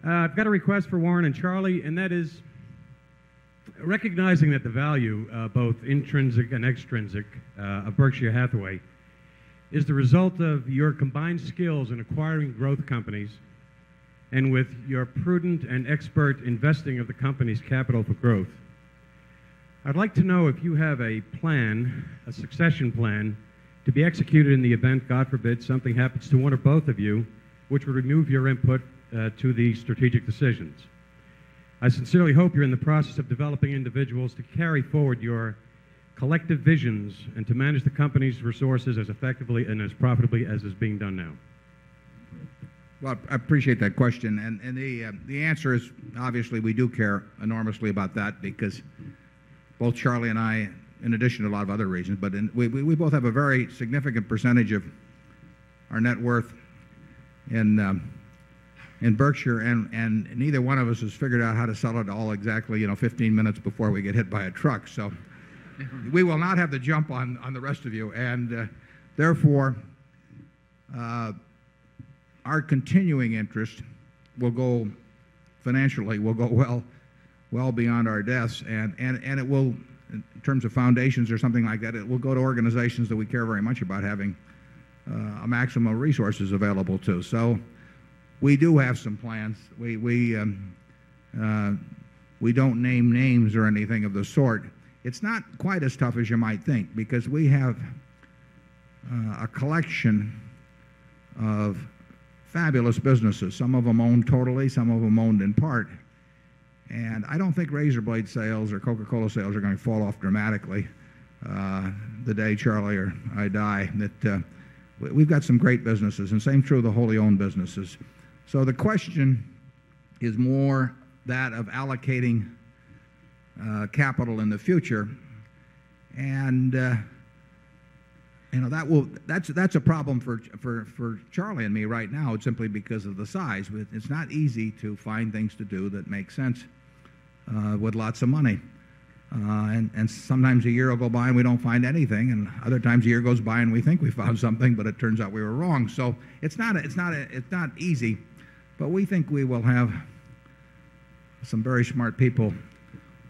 I've got a request for Warren and Charlie, and that is recognizing that the value, both intrinsic and extrinsic, of Berkshire Hathaway is the result of your combined skills in acquiring growth companies and with your prudent and expert investing of the company's capital for growth. I'd like to know if you have a plan, a succession plan, to be executed in the event, God forbid, something happens to one or both of you, which would remove your input to the strategic decisions. I sincerely hope you're in the process of developing individuals to carry forward your collective visions and to manage the company's resources as effectively and as profitably as is being done now. Well, I appreciate that question, and the answer is obviously we do care enormously about that because both Charlie and I, in addition to a lot of other reasons, but we both have a very significant percentage of our net worth in Berkshire, and neither one of us has figured out how to sell it all exactly, 15 minutes before we get hit by a truck. So we will not have the jump on the rest of you, and therefore our continuing interest will go financially will go well beyond our deaths, and it will, in terms of foundations or something like that, it will go to organizations that we care very much about having a maximum of resources available to. So we do have some plans. We don't name names or anything of the sort. It's not quite as tough as you might think because we have a collection of fabulous businesses, some of them owned totally, some of them owned in part. And I don't think razor blade sales or Coca-Cola sales are going to fall off dramatically the day Charlie or I die. We've got some great businesses, and same true of the wholly owned businesses. So the question is more that of allocating capital in the future, and that's a problem for Charlie and me right now, simply because of the size. It's not easy to find things to do that make sense with lots of money, and sometimes a year will go by and we don't find anything, and other times a year goes by and we think we found something, but it turns out we were wrong. So it's not easy, but we think we will have some very smart people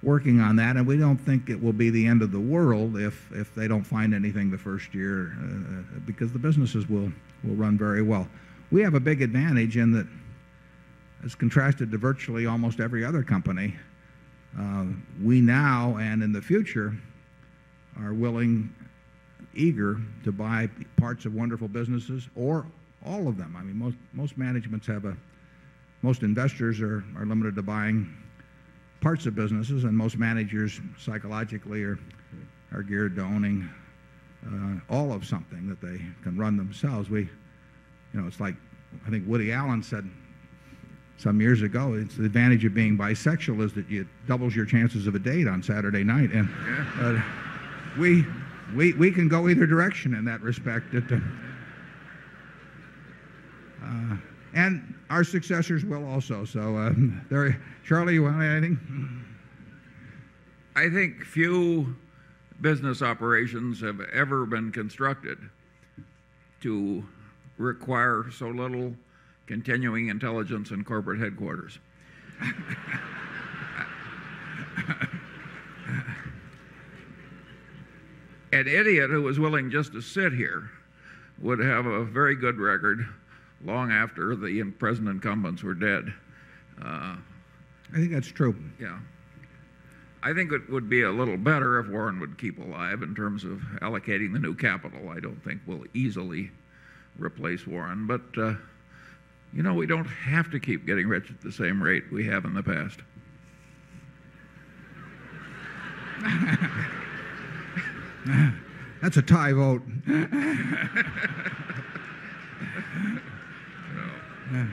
working on that, and we don't think it will be the end of the world if they don't find anything the first year, because the businesses will run very well. We have a big advantage in that, as contrasted to virtually almost every other company, we now and in the future are willing, eager to buy parts of wonderful businesses or all of them. I mean, most managements most investors are limited to buying parts of businesses, and most managers psychologically are geared to owning all of something that they can run themselves. It's like, I think Woody Allen said some years ago, it's the advantage of being bisexual is that it doubles your chances of a date on Saturday night, and we can go either direction in that respect. And our successors will also. So, Charlie, you want to add anything? I think few business operations have ever been constructed to require so little continuing intelligence in corporate headquarters. An idiot who was willing just to sit here would have a very good record long after the present incumbents were dead. I think that's true. Yeah. I think it would be a little better if Warren would keep alive in terms of allocating the new capital. I don't think we'll easily replace Warren, but we don't have to keep getting rich at the same rate we have in the past. That's a tie vote. No.